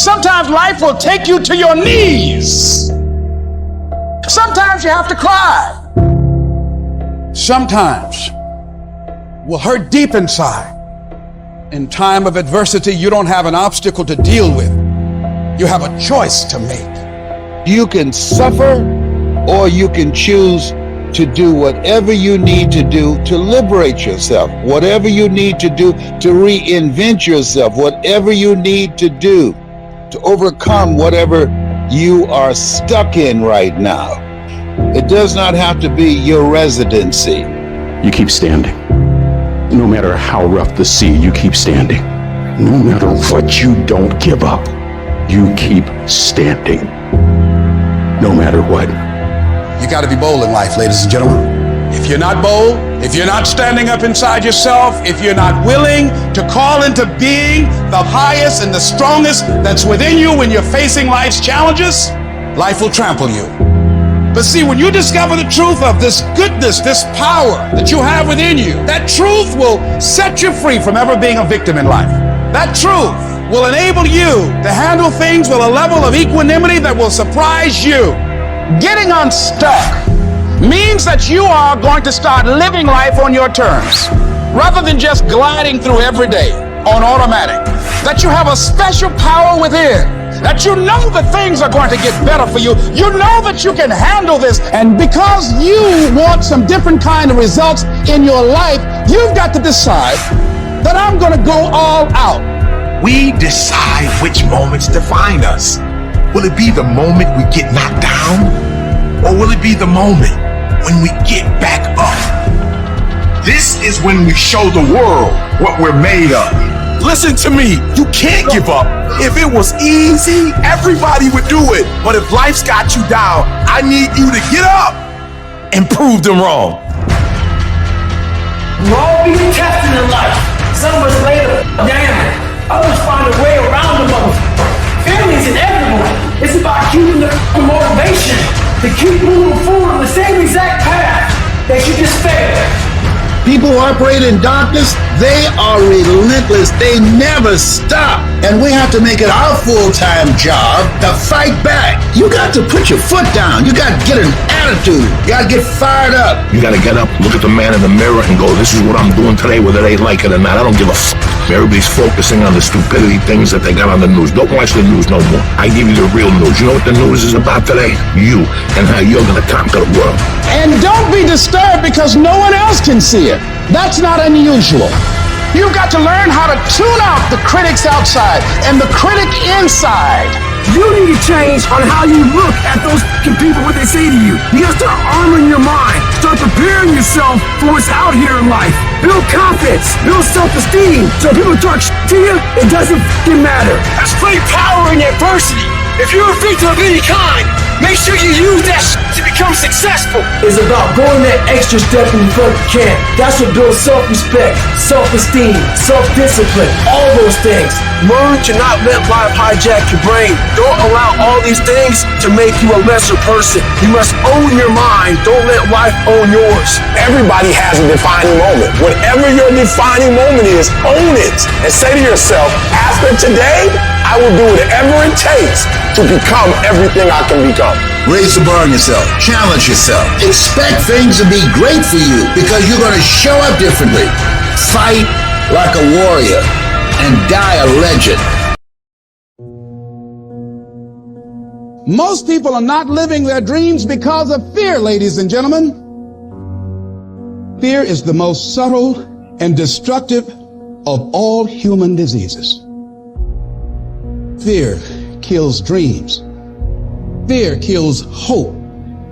Sometimes life will take you to your knees. Sometimes you have to cry. Sometimes will hurt deep inside. In time of adversity, you don't have an obstacle to deal with. You have a choice to make. You can suffer, or you can choose to do whatever you need to do to liberate yourself, whatever you need to do to reinvent yourself, whatever you need to do to overcome whatever you are stuck in right now. It does not have to be your residency. You keep standing. No matter how rough the sea, you keep standing. No matter what, you don't give up. You keep standing. No matter what. You got to be bold in life, ladies and gentlemen. If you're not bold, if you're not standing up inside yourself, if you're not willing to call into being the highest and the strongest that's within you when you're facing life's challenges, life will trample you. But see, when you discover the truth of this goodness, this power that you have within you, that truth will set you free from ever being a victim in life. That truth will enable you to handle things with a level of equanimity that will surprise you. Getting unstuck means that you are going to start living life on your terms, rather than just gliding through every day on automatic. That you have a special power within. That you know that things are going to get better for you. You know that you can handle this. And because you want some different kind of results in your life, you've got to decide that I'm going to go all out. We decide which moments define us. Will it be the moment we get knocked down? Or will it be the moment when we get back up? This is when we show the world what we're made of. Listen to me, you can't give up. If it was easy, everybody would do it. But if life's got you down, I need you to get up and prove them wrong. We're all being tested in life. Some of us lay the down. Others find a way around the motherfucker. Family's inevitable. It's about keeping the motivation to keep moving forward on the same exact path that you just failed. People who operate in darkness, they are relentless. They never stop. And we have to make it our full-time job to fight back. You got to put your foot down. You got to get an attitude. You got to get fired up. You gotta get up, look at the man in the mirror and go, this is what I'm doing today, whether they like it or not. I don't give a f***. Everybody's focusing on the stupidity things that they got on the news. Don't watch the news no more. I give you the real news. You know what the news is about today? You and how you're gonna conquer the world. And don't be disturbed because no one else can see it. That's not unusual. You've got to learn how to tune out the critics outside and the critic inside. You need to change on how you look at those people, what they say to you. You gotta start armoring your mind. Start preparing yourself for what's out here in life. Build confidence. Build self-esteem. So people talk to you, it doesn't matter. That's great power in adversity. If you're a victim of any kind, make sure you use that to become successful. It's about going that extra step when you can. That's what builds self-respect, self-esteem, self-discipline, all those things. Learn to not let life hijack your brain. Don't allow all these things to make you a lesser person. You must own your mind. Don't let life own yours. Everybody has a defining moment. Whatever your defining moment is, own it. And say to yourself, after today, I will do whatever it takes to become everything I can become. Raise the bar on yourself. Challenge yourself. Expect things to be great for you because you're going to show up differently. Fight like a warrior and die a legend. Most people are not living their dreams because of fear, ladies and gentlemen. Fear is the most subtle and destructive of all human diseases. Fear kills dreams. Fear kills hope.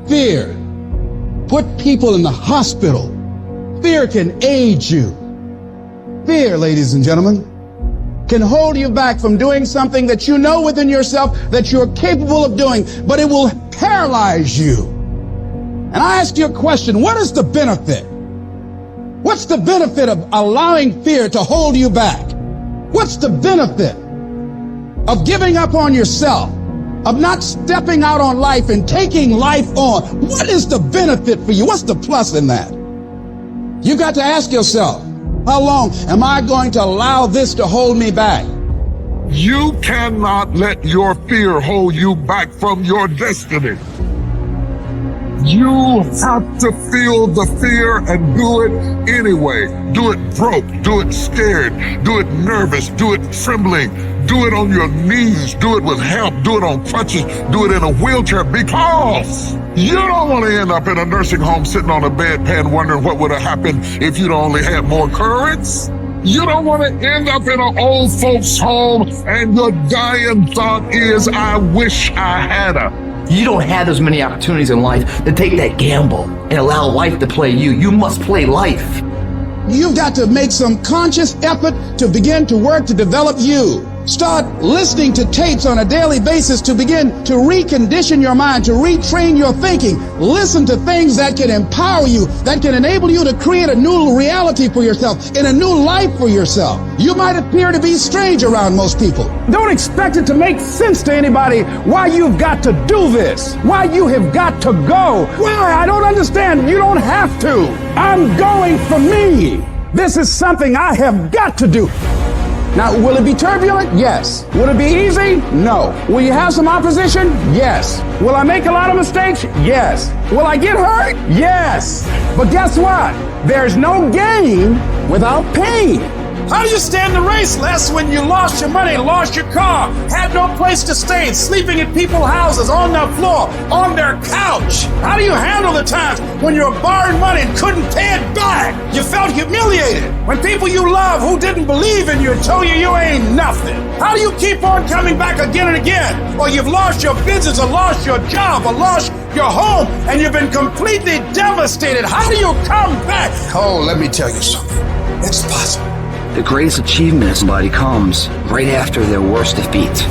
Fear put people in the hospital. Fear can aid you. Fear, ladies and gentlemen, can hold you back from doing something that you know within yourself that you're capable of doing, but it will paralyze you. And I ask you a question, what is the benefit? What's the benefit of allowing fear to hold you back? What's the benefit of giving up on yourself, of not stepping out on life and taking life on? What is the benefit for you? What's the plus in that? You got to ask yourself, how long am I going to allow this to hold me back? You cannot let your fear hold you back from your destiny. You have to feel the fear and do it anyway. Do it broke, do it scared, do it nervous, do it trembling, do it on your knees, do it with help, do it on crutches, do it in a wheelchair, because you don't want to end up in a nursing home sitting on a bedpan wondering what would have happened if you'd only had more courage. You don't want to end up in an old folks home and your dying thought is, I wish I had a. You don't have as many opportunities in life to take that gamble and allow life to play you. You must play life. You've got to make some conscious effort to begin to work to develop you. Start listening to tapes on a daily basis to begin to recondition your mind, to retrain your thinking. Listen to things that can empower you, that can enable you to create a new reality for yourself and a new life for yourself. You might appear to be strange around most people. Don't expect it to make sense to anybody why you've got to do this, why you have got to go. Why? I don't understand. You don't have to. I'm going for me. This is something I have got to do. Now, will it be turbulent? Yes. Will it be easy? No. Will you have some opposition? Yes. Will I make a lot of mistakes? Yes. Will I get hurt? Yes. But guess what? There's no gain without pain. How do you stand the race, Les, when you lost your money, lost your car, had no place to stay, sleeping in people's houses, on their floor, on their couch? How do you handle the times when you were borrowing money and couldn't pay it back? You felt humiliated when people you love who didn't believe in you told you you ain't nothing. How do you keep on coming back again and again? Or you've lost your business, or lost your job, or lost your home, and you've been completely devastated. How do you come back? Oh, let me tell you something. It's possible. The greatest achievement of somebody comes right after their worst defeat.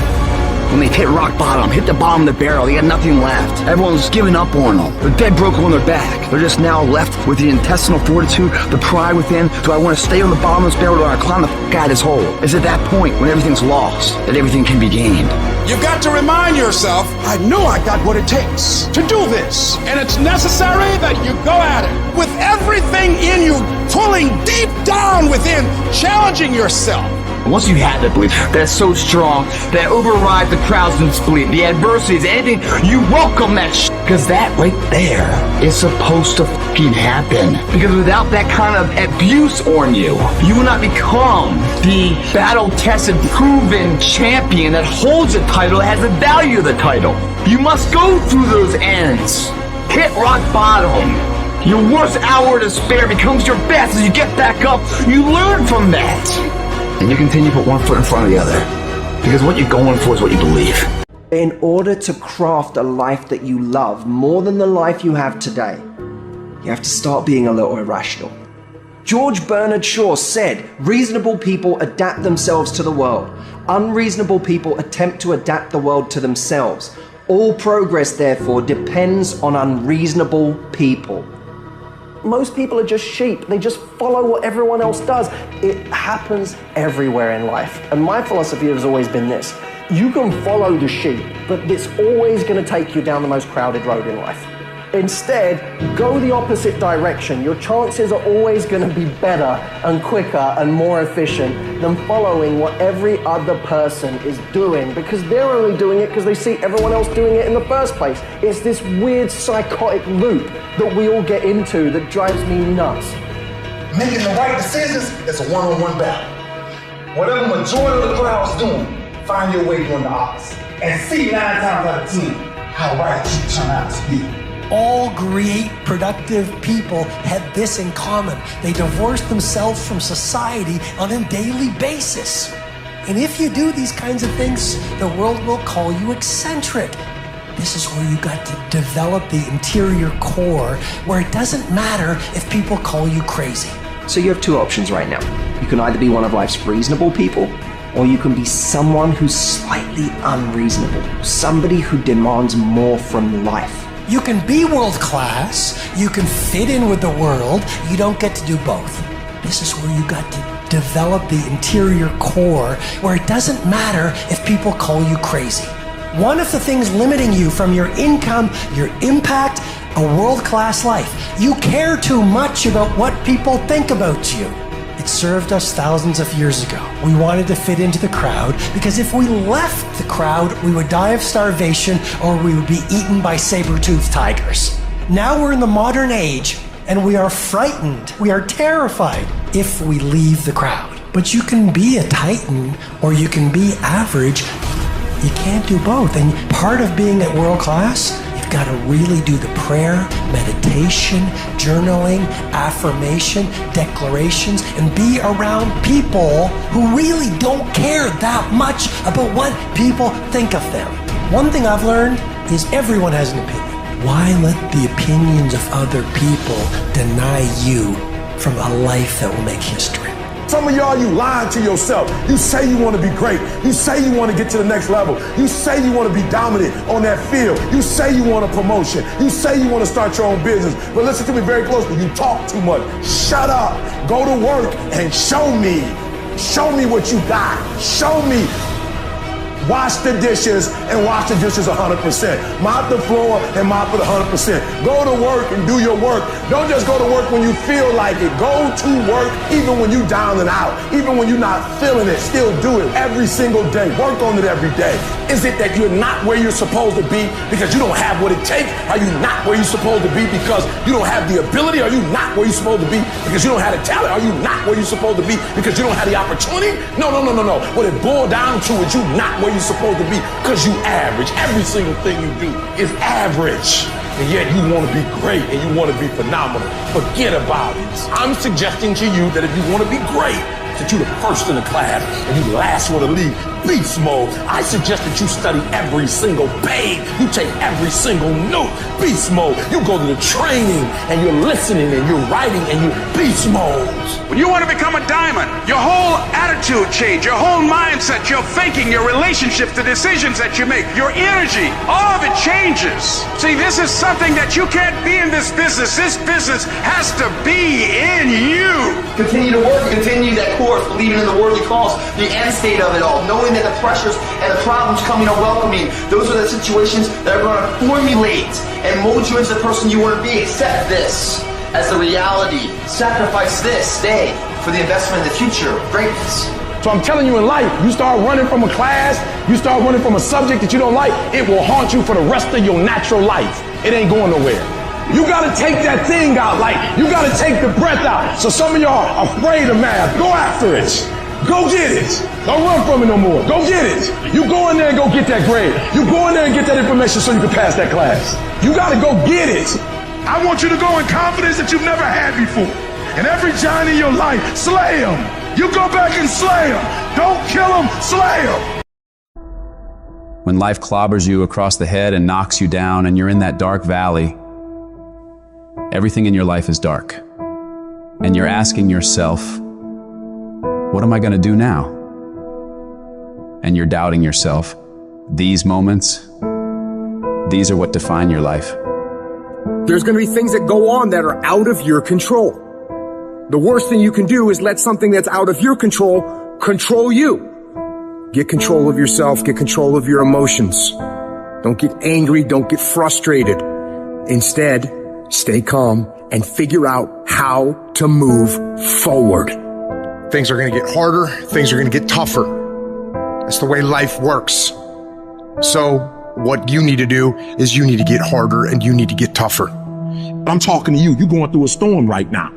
When they've hit rock bottom, hit the bottom of the barrel, they got nothing left. Everyone's given up on them. They're dead broke on their back. They're just now left with the intestinal fortitude, the pride within. Do I want to stay on the bottom of this barrel, or do I climb the f*** out of this hole? It's at that point when everything's lost that everything can be gained. You've got to remind yourself, I know I got what it takes to do this. And it's necessary that you go at it with everything in you, pulling deep down within, challenging yourself. Once you have that belief that's so strong that overrides the crowd's disbelief, the adversities, anything, you welcome that shit. Because that right there is supposed to fucking happen. Because without that kind of abuse on you, you will not become the battle-tested, proven champion that holds the title, has the value of the title. You must go through those ends. Hit rock bottom. Your worst hour of despair becomes your best. As you get back up, you learn from that. And you continue to put one foot in front of the other. Because what you're going for is what you believe. In order to craft a life that you love more than the life you have today, you have to start being a little irrational. George Bernard Shaw said, reasonable people adapt themselves to the world. Unreasonable people attempt to adapt the world to themselves. All progress, therefore, depends on unreasonable people. Most people are just sheep. They just follow what everyone else does. It happens everywhere in life. And my philosophy has always been this. You can follow the sheep, but it's always going to take you down the most crowded road in life. Instead, go the opposite direction. Your chances are always going to be better and quicker and more efficient than following what every other person is doing, because they're only doing it because they see everyone else doing it in the first place. It's this weird psychotic loop that we all get into that drives me nuts. Making the right decisions is a one-on-one battle. Whatever the majority of the crowd's doing, find your way doing the opposite. And see 9 times out of 10 how right you turn out to be. All great, productive people have this in common. They divorce themselves from society on a daily basis. And if you do these kinds of things, the world will call you eccentric. This is where you got to develop the interior core, where it doesn't matter if people call you crazy. So you have two options right now. You can either be one of life's reasonable people, or you can be someone who's slightly unreasonable, somebody who demands more from life. You can be world class, you can fit in with the world, you don't get to do both. This is where you got to develop the interior core, where it doesn't matter if people call you crazy. One of the things limiting you from your income, your impact, a world-class life. You care too much about what people think about you. It served us thousands of years ago. We wanted to fit into the crowd because if we left the crowd, we would die of starvation or we would be eaten by saber-toothed tigers. Now we're in the modern age and we are frightened, we are terrified if we leave the crowd. But you can be a titan or you can be average. You can't do both. And part of being at world class, you've got to really do the prayer, meditation, journaling, affirmation, declarations, and be around people who really don't care that much about what people think of them. One thing I've learned is everyone has an opinion. Why let the opinions of other people deny you from a life that will make history? Some of y'all, you lying to yourself. You say you want to be great. You say you want to get to the next level. You say you want to be dominant on that field. You say you want a promotion. You say you want to start your own business. But listen to me very closely. You talk too much. Shut up. Go to work and show me. Show me what you got. Show me. Wash the dishes and wash the dishes 100%. Mop the floor and mop it 100%. Go to work and do your work. Don't just go to work when you feel like it. Go to work even when you're down and out. Even when you're not feeling it, still do it every single day. Work on it every day. Is it that you're not where you're supposed to be because you don't have what it takes? Are you not where you're supposed to be because you don't have the ability? Are you not where you're supposed to be because you don't have the talent? Are you not where you're supposed to be because you don't have the opportunity? No. What it boiled down to is you not where you're supposed to be because you average. Every single thing you do is average. And yet you want to be great and you want to be phenomenal. Forget about it. I'm suggesting to you that if you want to be great, that you're the first in the class and you last for the league, beast mode. I suggest that you study every single page. You take every single note, beast mode. You go to the training and you're listening and you're writing and you're beast mode. When you want to become a diamond, your whole attitude change, your whole mindset, your thinking, your relationships, the decisions that you make, your energy, all of it changes. See, this is something that you can't be in this business. This business has to be in you. Continue to work, continue that course, believing in the worthy cause, the end state of it all, knowing that the pressures and the problems coming are welcoming. Those are the situations that are going to formulate and mold you into the person you want to be. Accept this as the reality. Sacrifice this day for the investment in the future of greatness. So I'm telling you, in life, you start running from a class, you start running from a subject that you don't like, it will haunt you for the rest of your natural life. It ain't going nowhere. You gotta take that thing out, like you gotta take the breath out. So some of y'all are afraid of math. Go after it. Go get it. Don't run from it no more. Go get it. You go in there and go get that grade. You go in there and get that information so you can pass that class. You gotta go get it. I want you to go in confidence that you've never had before. And every giant in your life, slay him. You go back and slay him. Don't kill him, slay him. When life clobbers you across the head and knocks you down and you're in that dark valley, everything in your life is dark. And you're asking yourself, what am I going to do now? And you're doubting yourself. These moments, these are what define your life. There's going to be things that go on that are out of your control. The worst thing you can do is let something that's out of your control control you. Get control of yourself, get control of your emotions. Don't get angry, don't get frustrated. Instead, stay calm and figure out how to move forward. Things are going to get harder. Things are going to get tougher. That's the way life works. So what you need to do is you need to get harder and you need to get tougher. I'm talking to you. You're going through a storm right now.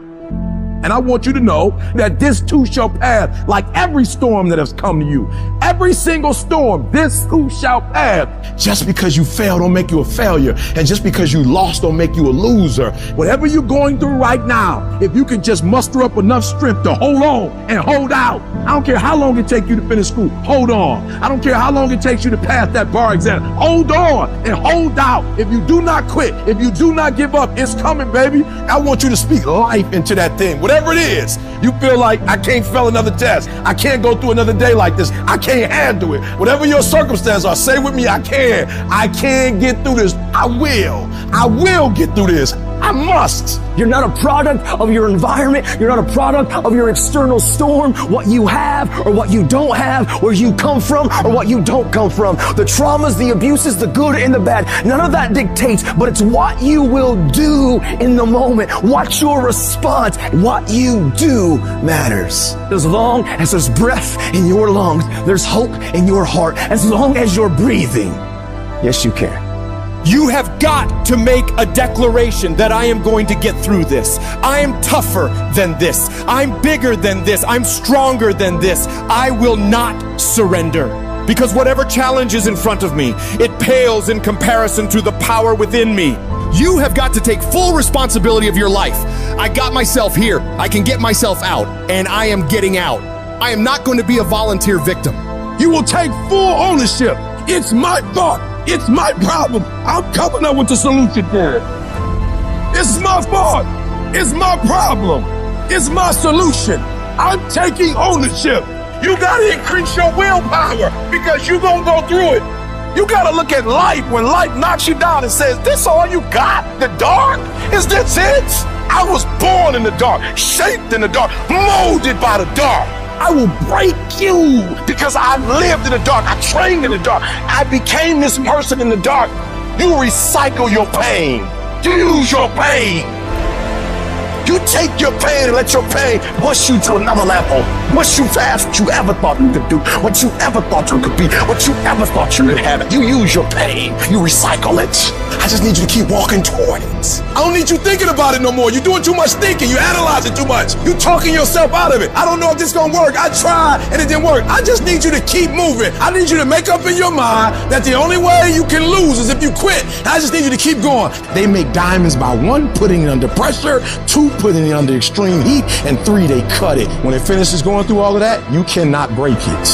And I want you to know that this too shall pass, like every storm that has come to you. Every single storm, this too shall pass. Just because you fail don't make you a failure. And just because you lost don't make you a loser. Whatever you're going through right now, if you can just muster up enough strength to hold on and hold out. I don't care how long it takes you to finish school. Hold on. I don't care how long it takes you to pass that bar exam. Hold on and hold out. If you do not quit, if you do not give up, it's coming, baby. I want you to speak life into that thing. Whatever it is, you feel like I can't fail another test. I can't go through another day like this. I can't handle it. Whatever your circumstances are, say with me, I can. I can get through this. I will get through this. I must. You're not a product of your environment. You're not a product of your external storm, what you have or what you don't have, where you come from or what you don't come from. The traumas, the abuses, the good and the bad, none of that dictates, but it's what you will do in the moment. What's your response? What you do matters. As long as there's breath in your lungs, there's hope in your heart. As long as you're breathing, yes, you can. You have got to make a declaration that I am going to get through this. I am tougher than this. I'm bigger than this. I'm stronger than this. I will not surrender. Because whatever challenge is in front of me, it pales in comparison to the power within me. You have got to take full responsibility of your life. I got myself here. I can get myself out. And I am getting out. I am not going to be a volunteer victim. You will take full ownership. It's my fault. It's my problem. I'm coming up with the solution for it. It's my fault. It's my problem. It's my solution. I'm taking ownership. You gotta increase your willpower because you're gonna go through it. You gotta look at life when life knocks you down and says, this all you got? The dark? Is this it? I was born in the dark, shaped in the dark, molded by the dark. I will break you because I lived in the dark. I trained in the dark. I became this person in the dark. You recycle your pain. You use your pain. You take your pain and let your pain push you to another level. Push you past what you ever thought you could do, what you ever thought you could be, what you ever thought you could have. You use your pain. You recycle it. I just need you to keep walking toward it. I don't need you thinking about it no more. You're doing too much thinking. You analyze it too much. You talking yourself out of it. I don't know if this is gonna work. I tried and it didn't work. I just need you to keep moving. I need you to make up in your mind that the only way you can lose is if you quit. I just need you to keep going. They make diamonds by 1, putting it under pressure, 2, putting it under extreme heat, and 3, they cut it. When it finishes going through all of that, you cannot break it.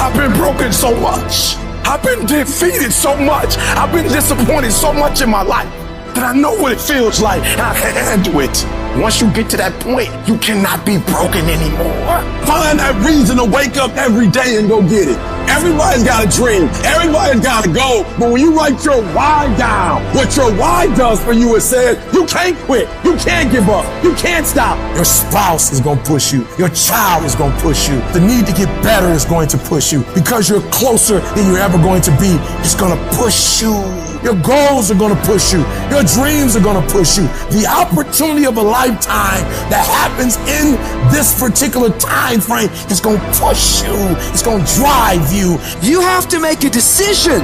I've been broken so much. I've been defeated so much. I've been disappointed so much in my life that I know what it feels like, and I can handle it. Once you get to that point, you cannot be broken anymore. Find that reason to wake up every day and go get it. Everybody's got a dream. Everybody's got a goal. But when you write your why down, what your why does for you is says, you can't quit. You can't give up. You can't stop. Your spouse is going to push you. Your child is going to push you. The need to get better is going to push you. Because you're closer than you're ever going to be, it's going to push you. Your goals are going to push you. Your dreams are going to push you. The opportunity of a lifetime that happens in this particular time frame is going to push you. It's going to drive you. You have to make a decision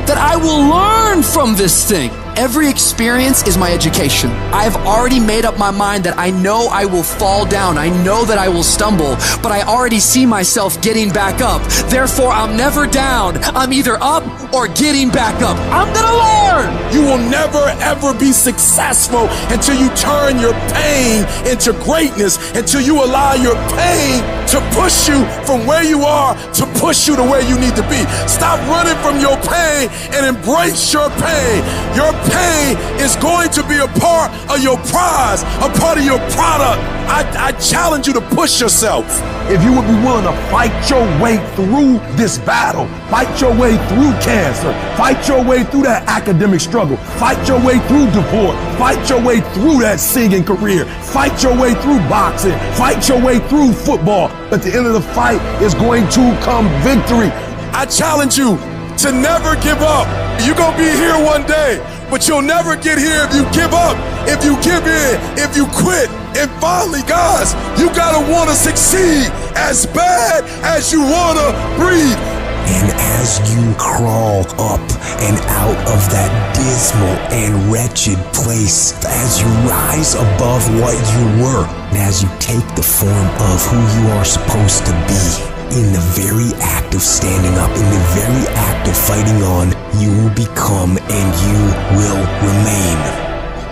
that I will learn from this thing. Every experience is my education. I have already made up my mind that I know I will fall down. I know that I will stumble, but I already see myself getting back up. Therefore, I'm never down. I'm either up or getting back up. I'm gonna learn. You will never ever be successful until you turn your pain into greatness, until you allow your pain to push you from where you are to push you to where you need to be. Stop running from your pain and embrace your pain. Your pain is going to be a part of your prize, a part of your product. I challenge you to push yourself. If you would be willing to fight your way through this battle, fight your way through cancer, fight your way through that academic struggle, fight your way through divorce, fight your way through that singing career, fight your way through boxing, fight your way through football. At the end of the fight is going to come victory. I challenge you to never give up. You're gonna be here one day, but you'll never get here if you give up, if you give in, if you quit. And finally, guys, you gotta wanna succeed as bad as you wanna breathe. And as you crawl up and out of that dismal and wretched place, as you rise above what you were, and as you take the form of who you are supposed to be, in the very act of standing up, in the very act of fighting on, you will become and you will remain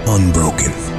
unbroken.